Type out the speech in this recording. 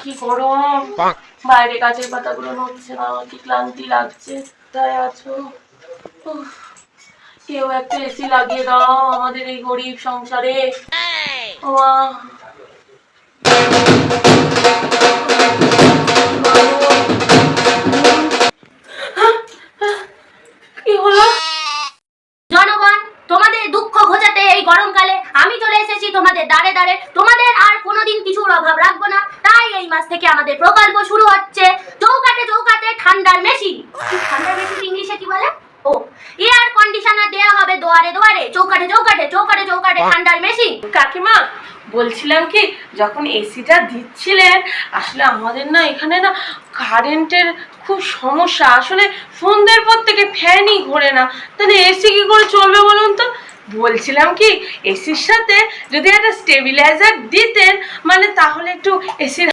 কি গরম, বাইরে গাছের পাতাগুলো নড়ছে না, কি ক্লান্তি লাগছে। তাই আছো, কেউ একটা এসি লাগিয়ে দাও আমাদের এই গরিব সংসারে। কি হলো? জনগণ, তোমাদের দুঃখ ঘোচাতে এই গরমকালে আমি চলে এসেছি তোমাদের দ্বারে দ্বারে। তোমাদের আর কোনোদিন কিছুর অভাব রাখবো না। তাই এই মাস থেকে আমাদের প্রকল্প শুরু হচ্ছে চৌকাঠে চৌকাঠে ঠান্ডার মেশিন। ঠান্ডার মেশিন ইংলিশে কি বলে? ও, এয়ার কন্ডিশনার দেয়া হবে দুয়ারে দুয়ারে, চৌকাঠে চৌকাঠে চৌকাঠে চৌকাঠে ঠান্ডার মেশিন। কাকিমা, বলছিলাম কি, যখন এসিটা দিচ্ছিলেন আসলে আমাদের না এখানে না কারেন্টের খুব সমস্যা। আসলে সন্ধ্যের পর থেকে ফ্যানই ঘোরে না, তাহলে এসি কি করে চলবে বলুন তো? বলছিলাম কি, এসির সাথে যদি একটা স্টেবিলাইজার দিতেন, মানে তাহলে একটু এসির